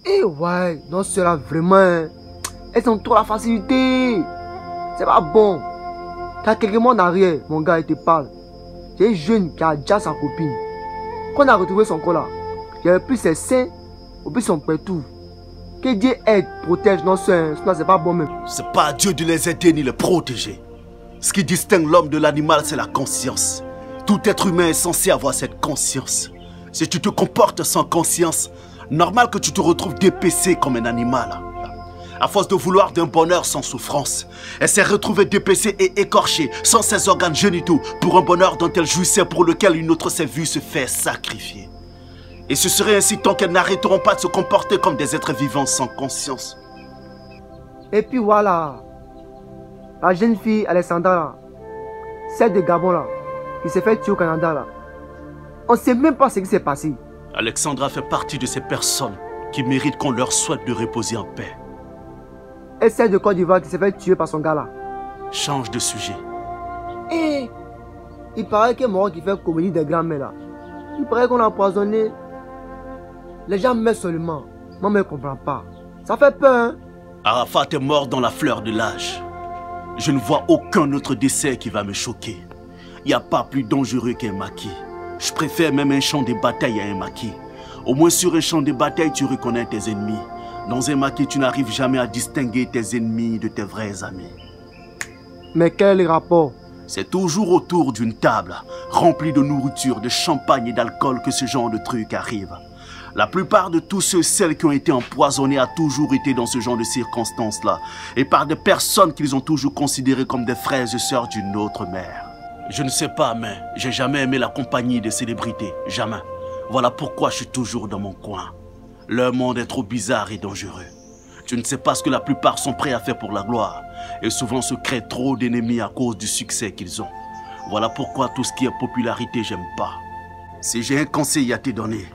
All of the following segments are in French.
Eh ouais, non, cela vraiment, hein, elles ont trop la facilité. C'est pas bon. Car quelques mois en arrière, mon gars, il te parle. J'ai un jeune qui a déjà sa copine. Quand on a retrouvé son corps là, il n'y avait plus ses seins, ou plus son pétou. Que Dieu aide, protège, non, sinon c'est pas bon même. C'est pas à Dieu de les aider ni les protéger. Ce qui distingue l'homme de l'animal, c'est la conscience. Tout être humain est censé avoir cette conscience. Si tu te comportes sans conscience, normal que tu te retrouves dépécé comme un animal. À force de vouloir d'un bonheur sans souffrance, elle s'est retrouvée dépécée et écorchée, sans ses organes génitaux, pour un bonheur dont elle jouissait, pour lequel une autre s'est vue se faire sacrifier. Et ce serait ainsi tant qu'elles n'arrêteront pas de se comporter comme des êtres vivants sans conscience. Et puis voilà, la jeune fille Alessandra là, celle de Gabon là, qui s'est fait tuer au Canada là, on ne sait même pas ce qui s'est passé. Alexandra fait partie de ces personnes qui méritent qu'on leur souhaite de reposer en paix. Et celle de Côte d'Ivoire qui s'est fait tuer par son gars là. Change de sujet. Et il paraît que moi qui fait comédie des grands-mères là, il paraît qu'on a empoisonné. Les gens meurent seulement. Moi, je ne comprends pas. Ça fait peur, hein? Arafat est mort dans la fleur de l'âge. Je ne vois aucun autre décès qui va me choquer. Il n'y a pas plus dangereux qu'un maquis. Je préfère même un champ de bataille à un maquis. Au moins sur un champ de bataille, tu reconnais tes ennemis. Dans un maquis, tu n'arrives jamais à distinguer tes ennemis de tes vrais amis. Mais quel est le rapport? C'est toujours autour d'une table, remplie de nourriture, de champagne et d'alcool que ce genre de truc arrive. La plupart de tous ceux, celles qui ont été empoisonnés, a toujours été dans ce genre de circonstances-là, et par des personnes qu'ils ont toujours considérées comme des frères et sœurs d'une autre mère. Je ne sais pas, mais j'ai jamais aimé la compagnie des célébrités, jamais. Voilà pourquoi je suis toujours dans mon coin. Leur monde est trop bizarre et dangereux. Tu ne sais pas ce que la plupart sont prêts à faire pour la gloire, et souvent se créent trop d'ennemis à cause du succès qu'ils ont. Voilà pourquoi tout ce qui est popularité, j'aime pas. Si j'ai un conseil à te donner,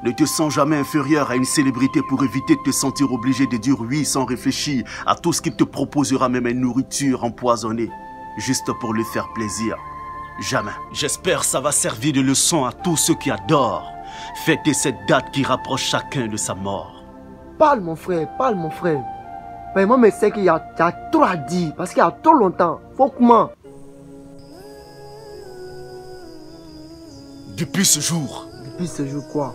ne te sens jamais inférieur à une célébrité pour éviter de te sentir obligé de dire oui sans réfléchir à tout ce qu'il te proposera, même une nourriture empoisonnée, juste pour lui faire plaisir. Jamais. J'espère que ça va servir de leçon à tous ceux qui adorent fêter cette date qui rapproche chacun de sa mort. Parle mon frère, parle mon frère. Mais moi, je sais qu'il y a trop à dire, parce qu'il y a trop longtemps. Faut comment? Depuis ce jour. Depuis ce jour quoi?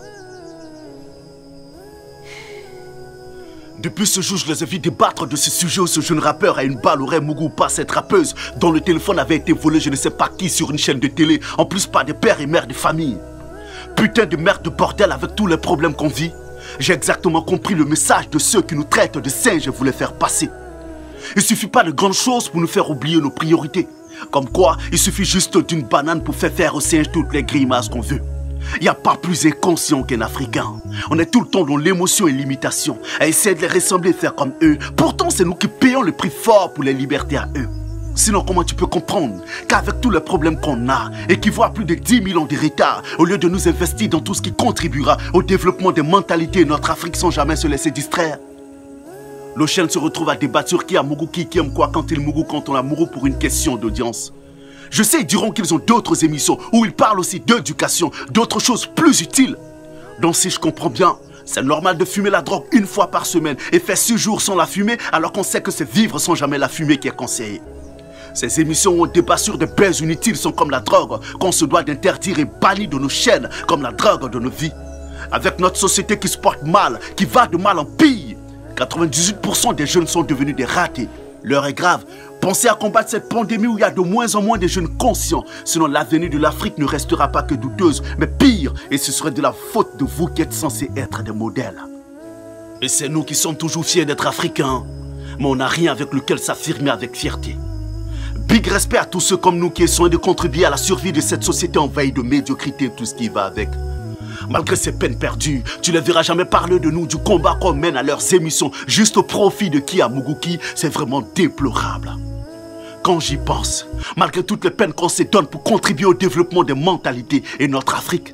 Depuis ce jour, je les ai vus débattre de ce sujet où ce jeune rappeur a une balle au Ray Mougou, pas cette rappeuse dont le téléphone avait été volé je ne sais pas qui sur une chaîne de télé, en plus pas de père et mère de famille. Putain de merde de bordel avec tous les problèmes qu'on vit. J'ai exactement compris le message de ceux qui nous traitent de singes et voulaient faire passer. Il suffit pas de grandes choses pour nous faire oublier nos priorités. Comme quoi, il suffit juste d'une banane pour faire aux singes toutes les grimaces qu'on veut. Il n'y a pas plus inconscient qu'un Africain. On est tout le temps dans l'émotion et l'imitation, à essayer de les ressembler et faire comme eux. Pourtant, c'est nous qui payons le prix fort pour les libertés à eux. Sinon, comment tu peux comprendre qu'avec tous les problèmes qu'on a et qui voient plus de 10 000 ans de retard, au lieu de nous investir dans tout ce qui contribuera au développement des mentalités de notre Afrique sans jamais se laisser distraire, nos chaînes se retrouvent à débattre sur qui a mouru, qui aime quoi, quand il mouru, quand on a mouru pour une question d'audience. Je sais, ils diront qu'ils ont d'autres émissions où ils parlent aussi d'éducation, d'autres choses plus utiles. Donc si je comprends bien, c'est normal de fumer la drogue une fois par semaine et faire 6 jours sans la fumer alors qu'on sait que c'est vivre sans jamais la fumer qui est conseillé. Ces émissions où on débat sur des baises inutiles sont comme la drogue qu'on se doit d'interdire et bannir de nos chaînes comme la drogue de nos vies. Avec notre société qui se porte mal, qui va de mal en pire, 98% des jeunes sont devenus des ratés. L'heure est grave. Pensez à combattre cette pandémie où il y a de moins en moins de jeunes conscients. Sinon l'avenir de l'Afrique ne restera pas que douteuse, mais pire. Et ce serait de la faute de vous qui êtes censés être des modèles. Et c'est nous qui sommes toujours fiers d'être africains. Mais on n'a rien avec lequel s'affirmer avec fierté. Big respect à tous ceux comme nous qui essayent de contribuer à la survie de cette société envahie de médiocrité et tout ce qui va avec. Malgré ces peines perdues, tu ne verras jamais parler de nous, du combat qu'on mène à leurs émissions, juste au profit de qui à Mougouki, c'est vraiment déplorable. Quand j'y pense, malgré toutes les peines qu'on se donne pour contribuer au développement des mentalités et notre Afrique,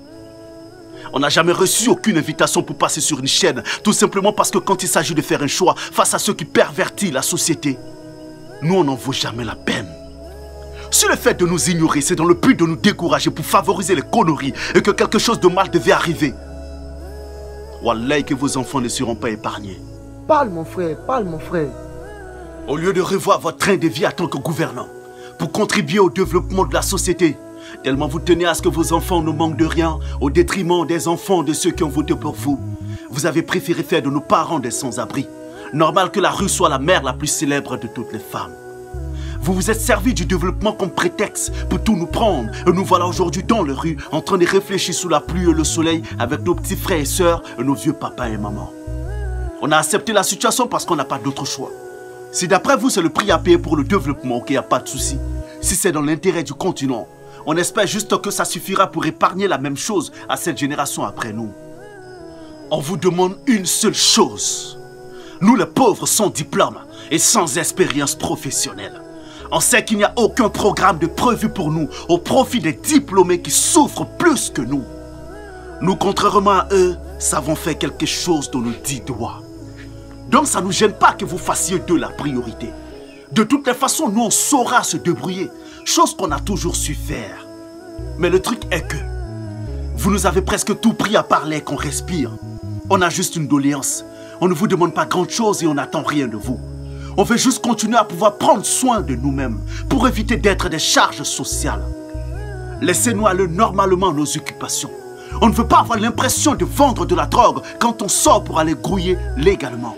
on n'a jamais reçu aucune invitation pour passer sur une chaîne, tout simplement parce que quand il s'agit de faire un choix face à ceux qui pervertissent la société, nous on n'en vaut jamais la peine. Si le fait de nous ignorer, c'est dans le but de nous décourager pour favoriser les conneries et que quelque chose de mal devait arriver, Wallahi que vos enfants ne seront pas épargnés. Parle mon frère, parle mon frère. Au lieu de revoir votre train de vie en tant que gouvernant, pour contribuer au développement de la société, tellement vous tenez à ce que vos enfants ne manquent de rien, au détriment des enfants de ceux qui ont voté pour vous, vous avez préféré faire de nos parents des sans-abri. Normal que la rue soit la mère la plus célèbre de toutes les femmes. Vous vous êtes servi du développement comme prétexte pour tout nous prendre. Et nous voilà aujourd'hui dans les rues, en train de réfléchir sous la pluie et le soleil avec nos petits frères et sœurs et nos vieux papas et mamans. On a accepté la situation parce qu'on n'a pas d'autre choix. Si d'après vous c'est le prix à payer pour le développement, ok, il n'y a pas de souci. Si c'est dans l'intérêt du continent, on espère juste que ça suffira pour épargner la même chose à cette génération après nous. On vous demande une seule chose. Nous les pauvres sans diplôme et sans expérience professionnelle. On sait qu'il n'y a aucun programme de prévu pour nous au profit des diplômés qui souffrent plus que nous. Nous, contrairement à eux, savons faire quelque chose de nos 10 doigts. Donc ça ne nous gêne pas que vous fassiez d'eux la priorité. De toutes les façons, nous on saura se débrouiller, chose qu'on a toujours su faire. Mais le truc est que vous nous avez presque tout pris à part l'air qu'on respire. On a juste une doléance. On ne vous demande pas grand chose et on n'attend rien de vous. On veut juste continuer à pouvoir prendre soin de nous-mêmes pour éviter d'être des charges sociales. Laissez-nous aller normalement à nos occupations. On ne veut pas avoir l'impression de vendre de la drogue quand on sort pour aller grouiller légalement.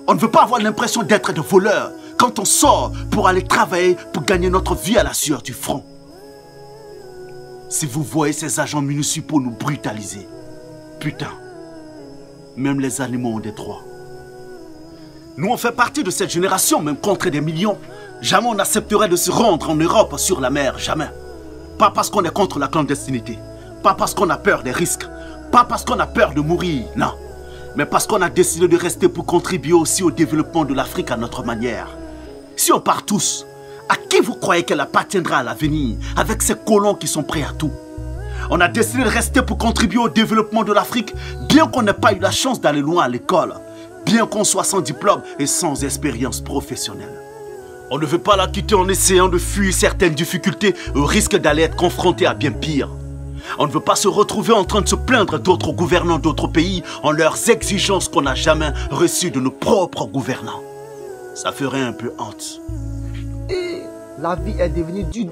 On ne veut pas avoir l'impression d'être des voleurs quand on sort pour aller travailler pour gagner notre vie à la sueur du front. Si vous voyez ces agents municipaux nous brutaliser, putain, même les animaux ont des droits. Nous, on fait partie de cette génération, même contre des millions. Jamais on n'accepterait de se rendre en Europe sur la mer, jamais. Pas parce qu'on est contre la clandestinité, pas parce qu'on a peur des risques, pas parce qu'on a peur de mourir, non. Mais parce qu'on a décidé de rester pour contribuer aussi au développement de l'Afrique à notre manière. Si on part tous, à qui vous croyez qu'elle appartiendra à l'avenir avec ces colons qui sont prêts à tout? On a décidé de rester pour contribuer au développement de l'Afrique, bien qu'on n'ait pas eu la chance d'aller loin à l'école. Bien qu'on soit sans diplôme et sans expérience professionnelle. On ne veut pas la quitter en essayant de fuir certaines difficultés au risque d'aller être confronté à bien pire. On ne veut pas se retrouver en train de se plaindre d'autres gouvernants d'autres pays en leurs exigences qu'on n'a jamais reçues de nos propres gouvernants. Ça ferait un peu honte. Et la vie est devenue dure.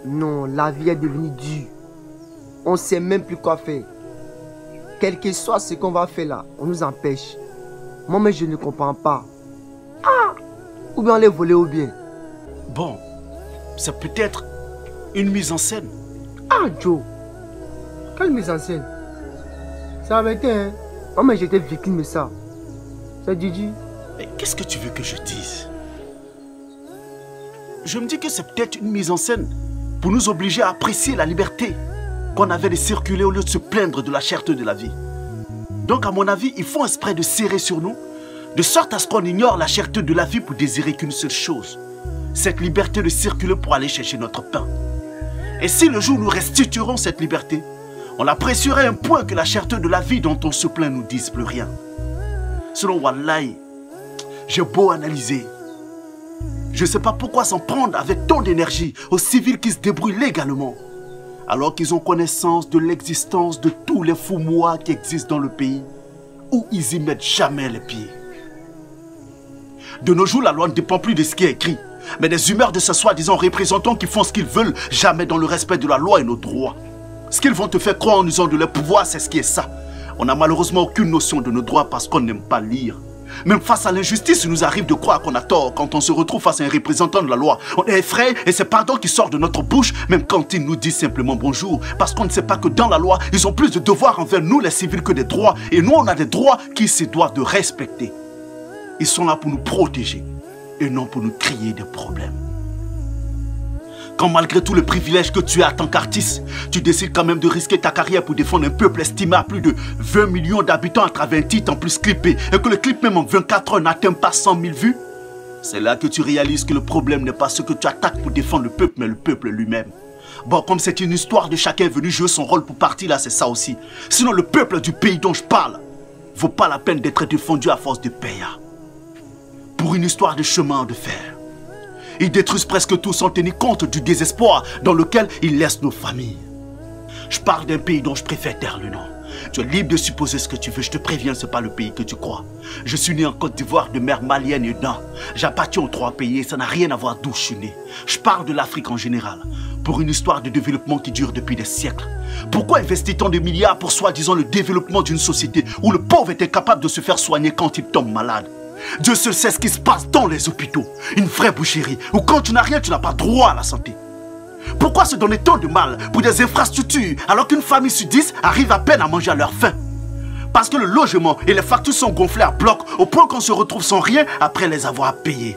Non, la vie est devenue dure. On ne sait même plus quoi faire. Quel que soit ce qu'on va faire là, on nous empêche. Moi, mais je ne comprends pas. Ah! Ou bien on les voler ou bien. Bon, c'est peut-être une mise en scène. Ah, Joe! Quelle mise en scène? Ça avait été, hein? Moi, mais j'étais victime de ça. C'est Didi. Mais qu'est-ce que tu veux que je dise? Je me dis que c'est peut-être une mise en scène pour nous obliger à apprécier la liberté qu'on avait de circuler au lieu de se plaindre de la cherté de la vie. Donc, à mon avis, ils font exprès de serrer sur nous, de sorte à ce qu'on ignore la cherté de la vie pour désirer qu'une seule chose, cette liberté de circuler pour aller chercher notre pain. Et si le jour nous restituerons cette liberté, on l'apprécierait à un point que la cherté de la vie dont on se plaint nous dise plus rien. Selon Wallahi, j'ai beau analyser, je ne sais pas pourquoi s'en prendre avec tant d'énergie aux civils qui se débrouillent légalement, alors qu'ils ont connaissance de l'existence de tous les fous-mois qui existent dans le pays, où ils y mettent jamais les pieds. De nos jours, la loi ne dépend plus de ce qui est écrit, mais des humeurs de ce soi-disant représentants qui font ce qu'ils veulent, jamais dans le respect de la loi et nos droits. Ce qu'ils vont te faire croire en usant de leur pouvoir, c'est ce qui est ça. On n'a malheureusement aucune notion de nos droits parce qu'on n'aime pas lire. Même face à l'injustice, il nous arrive de croire qu'on a tort quand on se retrouve face à un représentant de la loi. On est effrayé et c'est pardon qui sort de notre bouche, même quand il nous dit simplement bonjour. Parce qu'on ne sait pas que dans la loi, ils ont plus de devoirs envers nous les civils que des droits. Et nous, on a des droits qu'ils se doivent de respecter. Ils sont là pour nous protéger et non pour nous créer des problèmes. Quand malgré tout le privilège que tu as en tant qu'artiste, tu décides quand même de risquer ta carrière pour défendre un peuple estimé à plus de 20 millions d'habitants à travers un titre en plus clippé et que le clip même en 24 heures n'atteint pas 100 000 vues, c'est là que tu réalises que le problème n'est pas ce que tu attaques pour défendre le peuple, mais le peuple lui-même. Bon, comme c'est une histoire de chacun venu jouer son rôle pour partir là, c'est ça aussi. Sinon le peuple du pays dont je parle vaut pas la peine d'être défendu à force de payer. Pour une histoire de chemin de fer. Ils détruisent presque tout sans tenir compte du désespoir dans lequel ils laissent nos familles. Je parle d'un pays dont je préfère taire le nom. Tu es libre de supposer ce que tu veux, je te préviens, ce n'est pas le pays que tu crois. Je suis né en Côte d'Ivoire de mère malienne et d'un. J'appartiens aux 3 pays et ça n'a rien à voir d'où je suis né. Je parle de l'Afrique en général, pour une histoire de développement qui dure depuis des siècles. Pourquoi investit tant de milliards pour soi-disant le développement d'une société où le pauvre est incapable de se faire soigner quand il tombe malade? Dieu seul sait ce qui se passe dans les hôpitaux, une vraie boucherie, où quand tu n'as rien, tu n'as pas droit à la santé. Pourquoi se donner tant de mal pour des infrastructures alors qu'une famille sur 10 arrive à peine à manger à leur faim? Parce que le logement et les factures sont gonflées à bloc au point qu'on se retrouve sans rien après les avoir payés.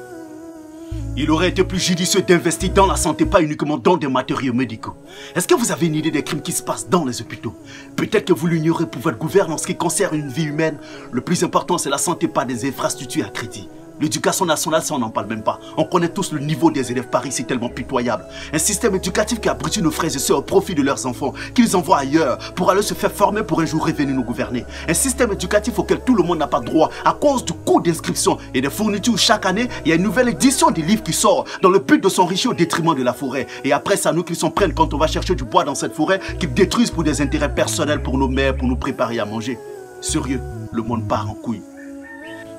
Il aurait été plus judicieux d'investir dans la santé, pas uniquement dans des matériaux médicaux. Est-ce que vous avez une idée des crimes qui se passent dans les hôpitaux? Peut-être que vous l'ignorez pour votre gouvernement en ce qui concerne une vie humaine. Le plus important, c'est la santé, pas des infrastructures à crédit. L'éducation nationale, ça on n'en parle même pas. On connaît tous le niveau des élèves par ici, tellement pitoyable. Un système éducatif qui abrutit nos frères et sœurs au profit de leurs enfants, qu'ils envoient ailleurs pour aller se faire former pour un jour revenir nous gouverner. Un système éducatif auquel tout le monde n'a pas droit à cause du coût d'inscription et des fournitures. Chaque année, il y a une nouvelle édition des livres qui sort dans le but de s'enrichir au détriment de la forêt. Et après, c'est à nous qu'ils s'en prennent quand on va chercher du bois dans cette forêt, qu'ils détruisent pour des intérêts personnels pour nos mères, pour nous préparer à manger. Sérieux, le monde part en couille.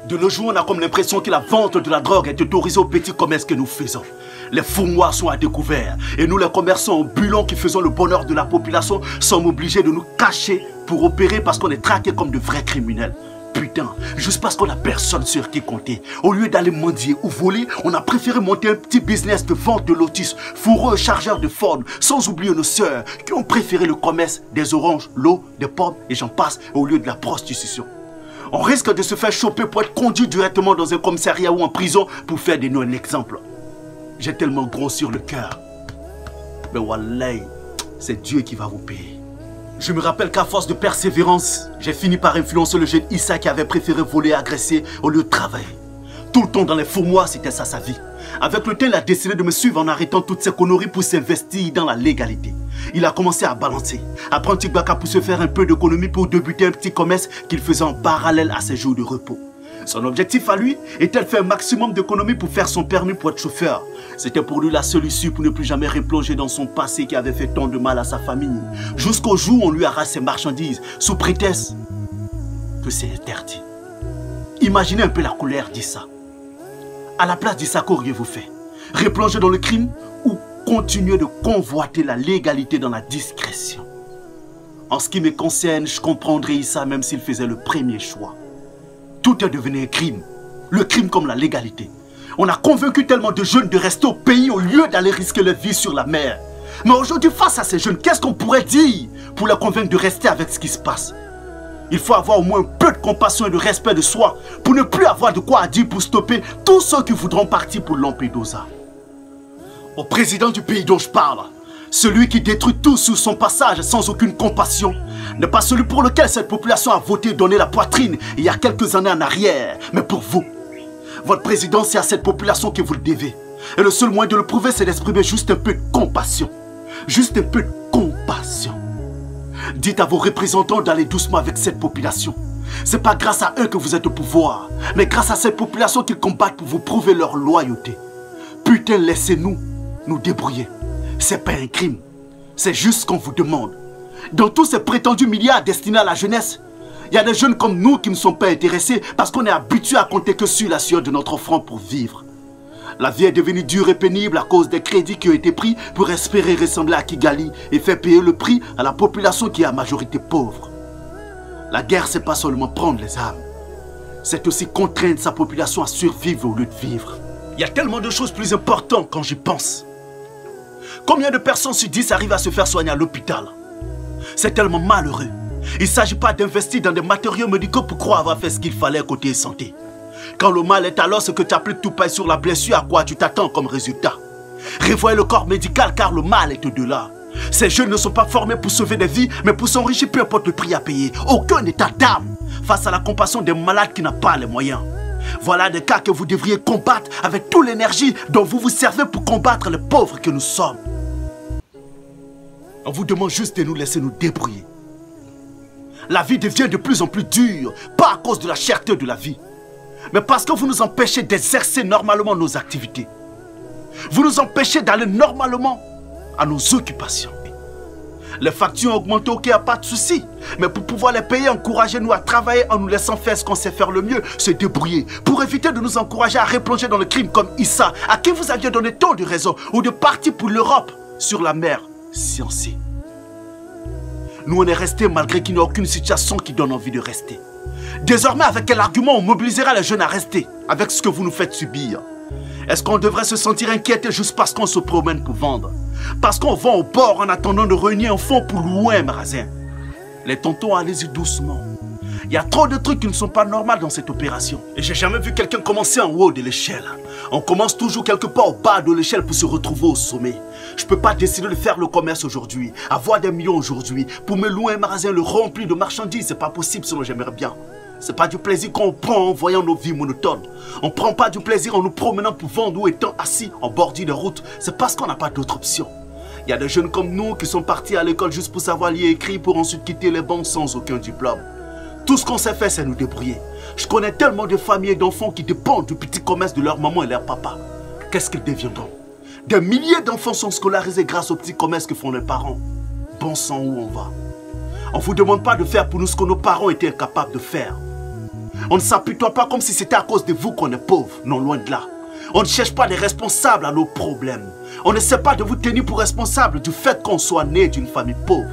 De nos jours, on a comme l'impression que la vente de la drogue est autorisée au petit commerce que nous faisons. Les fous-noirs sont à découvert. Et nous, les commerçants ambulants qui faisons le bonheur de la population, sommes obligés de nous cacher pour opérer parce qu'on est traqués comme de vrais criminels. Putain, juste parce qu'on n'a personne sur qui compter. Au lieu d'aller mendier ou voler, on a préféré monter un petit business de vente de lotus, fourreux, chargeurs de Ford, sans oublier nos sœurs qui ont préféré le commerce des oranges, l'eau, des pommes et j'en passe au lieu de la prostitution. On risque de se faire choper pour être conduit directement dans un commissariat ou en prison pour faire de nous un exemple. J'ai tellement gros sur le cœur. Mais wallahi, c'est Dieu qui va vous payer. Je me rappelle qu'à force de persévérance, j'ai fini par influencer le jeune Issa qui avait préféré voler et agresser au lieu de travailler. Tout le temps dans les faux mois, c'était ça sa vie. Avec le temps, il a décidé de me suivre en arrêtant toutes ses conneries pour s'investir dans la légalité. Il a commencé à balancer, à prendre Tigbaka pour se faire un peu d'économie pour débuter un petit commerce qu'il faisait en parallèle à ses jours de repos. Son objectif à lui était de faire un maximum d'économie pour faire son permis pour être chauffeur. C'était pour lui la seule issue pour ne plus jamais replonger dans son passé qui avait fait tant de mal à sa famille. Jusqu'au jour où on lui arrache ses marchandises sous prétexte que c'est interdit. Imaginez un peu la colère d'Issa. À la place d'Issa, qu'auriez-vous fait? Replonger dans le crime ou continuer de convoiter la légalité dans la discrétion? En ce qui me concerne, je comprendrais Issa même s'il faisait le premier choix. Tout est devenu un crime. Le crime comme la légalité. On a convaincu tellement de jeunes de rester au pays au lieu d'aller risquer leur vie sur la mer. Mais aujourd'hui, face à ces jeunes, qu'est-ce qu'on pourrait dire pour les convaincre de rester avec ce qui se passe? Il faut avoir au moins un peu de compassion et de respect de soi pour ne plus avoir de quoi à dire pour stopper tous ceux qui voudront partir pour Lampedusa. Au président du pays dont je parle, celui qui détruit tout sur son passage sans aucune compassion, n'est pas celui pour lequel cette population a voté et donné la poitrine il y a quelques années en arrière, mais pour vous. Votre président, c'est à cette population que vous le devez. Et le seul moyen de le prouver, c'est d'exprimer juste un peu de compassion. Juste un peu de compassion. Dites à vos représentants d'aller doucement avec cette population. C'est pas grâce à eux que vous êtes au pouvoir, mais grâce à cette population qu'ils combattent pour vous prouver leur loyauté. Putain, laissez-nous nous débrouiller. C'est pas un crime. C'est juste ce qu'on vous demande. Dans tous ces prétendus milliards destinés à la jeunesse, il y a des jeunes comme nous qui ne sont pas intéressés parce qu'on est habitués à compter que sur la sueur de notre front pour vivre. La vie est devenue dure et pénible à cause des crédits qui ont été pris pour espérer ressembler à Kigali et faire payer le prix à la population qui est à majorité pauvre. La guerre, c'est pas seulement prendre les armes. C'est aussi contraindre sa population à survivre au lieu de vivre. Il y a tellement de choses plus importantes quand j'y pense. Combien de personnes sur 10 arrivent à se faire soigner à l'hôpital? C'est tellement malheureux. Il ne s'agit pas d'investir dans des matériaux médicaux pour croire avoir fait ce qu'il fallait côté santé. Quand le mal est alors, ce que tu appliques tout paille sur la blessure, à quoi tu t'attends comme résultat? Revoyez le corps médical car le mal est au-delà. Ces jeunes ne sont pas formés pour sauver des vies, mais pour s'enrichir, peu importe le prix à payer. Aucun état d'âme face à la compassion des malades qui n'ont pas les moyens. Voilà des cas que vous devriez combattre avec toute l'énergie dont vous vous servez pour combattre les pauvres que nous sommes. On vous demande juste de nous laisser nous débrouiller. La vie devient de plus en plus dure, pas à cause de la cherté de la vie, mais parce que vous nous empêchez d'exercer normalement nos activités. Vous nous empêchez d'aller normalement à nos occupations. Les factures ont augmenté, ok, pas de souci. Mais pour pouvoir les payer, encouragez-nous à travailler en nous laissant faire ce qu'on sait faire le mieux, se débrouiller. Pour éviter de nous encourager à replonger dans le crime comme Issa, à qui vous aviez donné tant de raisons, ou de partir pour l'Europe sur la mer Sciencée. Nous, on est restés malgré qu'il n'y a aucune situation qui donne envie de rester. Désormais, avec quel argument on mobilisera les jeunes à rester, avec ce que vous nous faites subir? Est-ce qu'on devrait se sentir inquiété juste parce qu'on se promène pour vendre? Parce qu'on vend au bord en attendant de réunir un fonds pour louer un magasin? Les tontons, allez-y doucement. Il y a trop de trucs qui ne sont pas normaux dans cette opération. Et j'ai jamais vu quelqu'un commencer en haut de l'échelle. On commence toujours quelque part au bas de l'échelle pour se retrouver au sommet. Je peux pas décider de faire le commerce aujourd'hui, avoir des millions aujourd'hui, pour me louer un magasin le rempli de marchandises. C'est pas possible, sinon j'aimerais bien. C'est pas du plaisir qu'on prend en voyant nos vies monotones. On prend pas du plaisir en nous promenant pour vendre ou étant assis en bordure de route. C'est parce qu'on n'a pas d'autre option. Il y a des jeunes comme nous qui sont partis à l'école juste pour savoir lire et écrire pour ensuite quitter les bancs sans aucun diplôme. Tout ce qu'on sait faire, c'est nous débrouiller. Je connais tellement de familles et d'enfants qui dépendent du petit commerce de leur maman et leur papa. Qu'est-ce qu'ils deviendront? Des milliers d'enfants sont scolarisés grâce au petit commerce que font les parents. Bon sang, où on va? On ne vous demande pas de faire pour nous ce que nos parents étaient incapables de faire. On ne s'apitoie pas comme si c'était à cause de vous qu'on est pauvre. Non, loin de là. On ne cherche pas des responsables à nos problèmes. On n'essaie pas de vous tenir pour responsable du fait qu'on soit né d'une famille pauvre.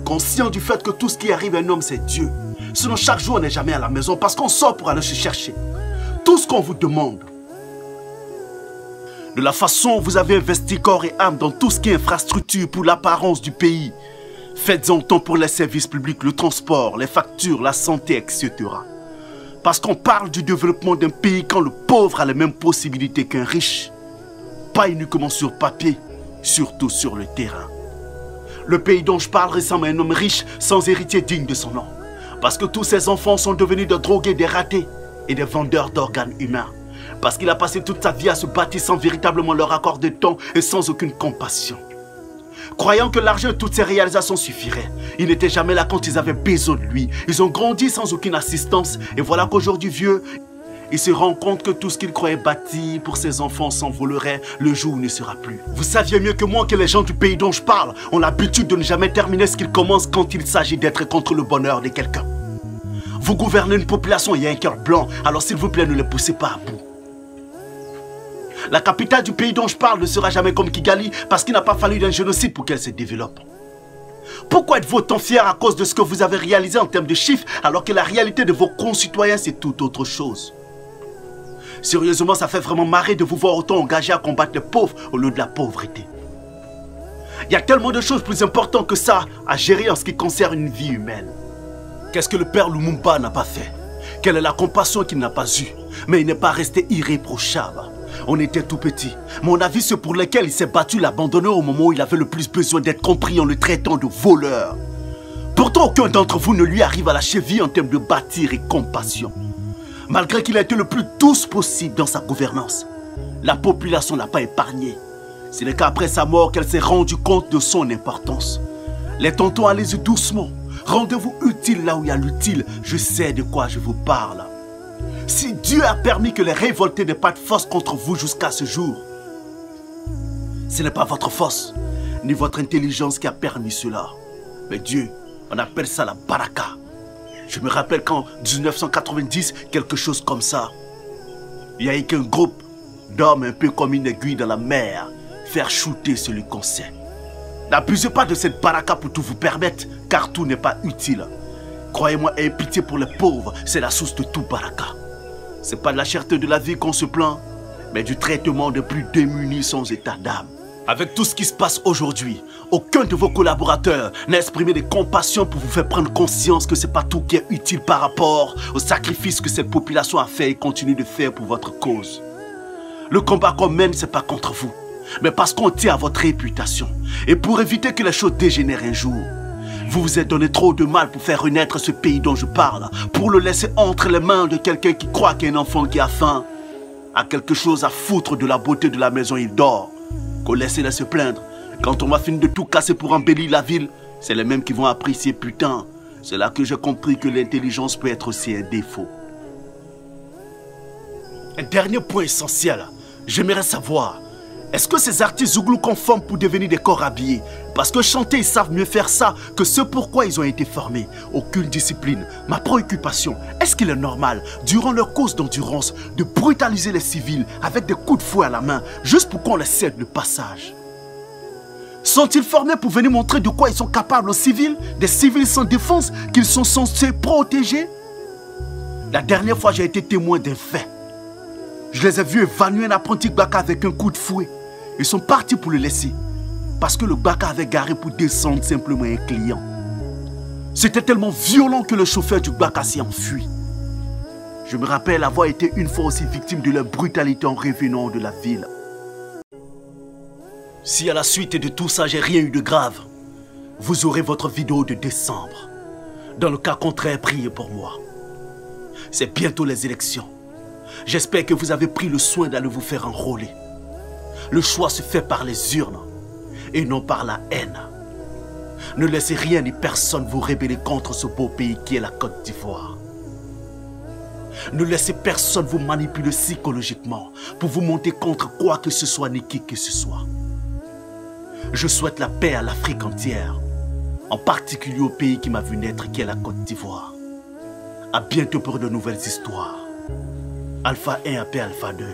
Conscient du fait que tout ce qui arrive à un homme, c'est Dieu. Sinon, chaque jour, on n'est jamais à la maison parce qu'on sort pour aller se chercher. Tout ce qu'on vous demande. De la façon dont vous avez investi corps et âme dans tout ce qui est infrastructure pour l'apparence du pays, faites-en autant pour les services publics, le transport, les factures, la santé, etc. Parce qu'on parle du développement d'un pays quand le pauvre a les mêmes possibilités qu'un riche. Pas uniquement sur papier, surtout sur le terrain. Le pays dont je parle ressemble à un homme riche sans héritier digne de son nom. Parce que tous ses enfants sont devenus des drogués, des ratés et des vendeurs d'organes humains. Parce qu'il a passé toute sa vie à se bâtir sans véritablement leur accorder de temps et sans aucune compassion. Croyant que l'argent et toutes ses réalisations suffiraient, il n'était jamais là quand ils avaient besoin de lui. Ils ont grandi sans aucune assistance et voilà qu'aujourd'hui vieux, il se rend compte que tout ce qu'il croyait bâti pour ses enfants s'envolerait le jour où il ne sera plus. Vous saviez mieux que moi que les gens du pays dont je parle ont l'habitude de ne jamais terminer ce qu'ils commencent quand il s'agit d'être contre le bonheur de quelqu'un. Vous gouvernez une population et un cœur blanc, alors s'il vous plaît ne les poussez pas à bout. La capitale du pays dont je parle ne sera jamais comme Kigali parce qu'il n'a pas fallu d'un génocide pour qu'elle se développe. Pourquoi êtes-vous autant fiers à cause de ce que vous avez réalisé en termes de chiffres alors que la réalité de vos concitoyens c'est tout autre chose? Sérieusement, ça fait vraiment marrer de vous voir autant engagés à combattre les pauvres au lieu de la pauvreté. Il y a tellement de choses plus importantes que ça à gérer en ce qui concerne une vie humaine. Qu'est-ce que le père Lumumba n'a pas fait? Quelle est la compassion qu'il n'a pas eue? Mais il n'est pas resté irréprochable. On était tout petit. Mon avis, ceux pour lesquels il s'est battu l'abandonner au moment où il avait le plus besoin d'être compris en le traitant de voleur. Pourtant, aucun d'entre vous ne lui arrive à la cheville en termes de bâtir et compassion. Malgré qu'il a été le plus douce possible dans sa gouvernance, la population n'a pas épargné. Ce n'est qu'après sa mort qu'elle s'est rendue compte de son importance. Les tontons, allez-y doucement. Rendez-vous utile là où il y a l'utile. Je sais de quoi je vous parle. Si Dieu a permis que les révoltés n'aient pas de force contre vous jusqu'à ce jour, ce n'est pas votre force, ni votre intelligence qui a permis cela. Mais Dieu, on appelle ça la baraka. Je me rappelle qu'en 1990, quelque chose comme ça, il y a eu qu'un groupe d'hommes un peu comme une aiguille dans la mer, faire shooter celui qu'on sait. N'abusez pas de cette baraka pour tout vous permettre, car tout n'est pas utile. Croyez-moi, ayez pitié pour les pauvres, c'est la source de tout baraka. C'est pas de la cherté de la vie qu'on se plaint, mais du traitement des plus démunis sans état d'âme. Avec tout ce qui se passe aujourd'hui, aucun de vos collaborateurs n'a exprimé de compassion pour vous faire prendre conscience que c'est pas tout qui est utile par rapport au sacrifice que cette population a fait et continue de faire pour votre cause. Le combat qu'on mène, c'est pas contre vous, mais parce qu'on tient à votre réputation. Et pour éviter que les choses dégénèrent un jour, vous vous êtes donné trop de mal pour faire renaître ce pays dont je parle, pour le laisser entre les mains de quelqu'un qui croit qu'un enfant qui a faim a quelque chose à foutre de la beauté de la maison il dort. Qu'on laisse-les se plaindre. Quand on va finir de tout casser pour embellir la ville, c'est les mêmes qui vont apprécier putain. C'est là que j'ai compris que l'intelligence peut être aussi un défaut. Un dernier point essentiel. J'aimerais savoir, Est-ce que ces artistes zouglous conforment pour devenir des corps habillés? Parce que chanter, ils savent mieux faire ça que ce pourquoi ils ont été formés. Aucune discipline. Ma préoccupation, est-ce qu'il est normal, durant leur course d'endurance, de brutaliser les civils avec des coups de fouet à la main, juste pour qu'on les cède le passage? Sont-ils formés pour venir montrer de quoi ils sont capables aux civils? Des civils sans défense qu'ils sont censés protéger? La dernière fois, j'ai été témoin d'un fait. Je les ai vus évanouir un apprenti Gbaka avec un coup de fouet. Ils sont partis pour le laisser. Parce que le Gbaka avait garé pour descendre simplement un client. C'était tellement violent que le chauffeur du Gbaka s'est enfui. Je me rappelle avoir été une fois aussi victime de leur brutalité en revenant de la ville. Si à la suite de tout ça, j'ai rien eu de grave, vous aurez votre vidéo de décembre. Dans le cas contraire, priez pour moi. C'est bientôt les élections. J'espère que vous avez pris le soin d'aller vous faire enrôler. Le choix se fait par les urnes et non par la haine. Ne laissez rien ni personne vous rebeller contre ce beau pays qui est la Côte d'Ivoire. Ne laissez personne vous manipuler psychologiquement pour vous monter contre quoi que ce soit ni qui que ce soit. Je souhaite la paix à l'Afrique entière, en particulier au pays qui m'a vu naître qui est la Côte d'Ivoire. À bientôt pour de nouvelles histoires. Alpha 1 AP Alpha 2.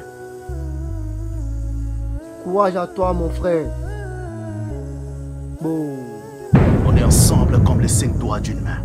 Courage à toi, mon frère. Bon. On est ensemble comme les 5 doigts d'une main.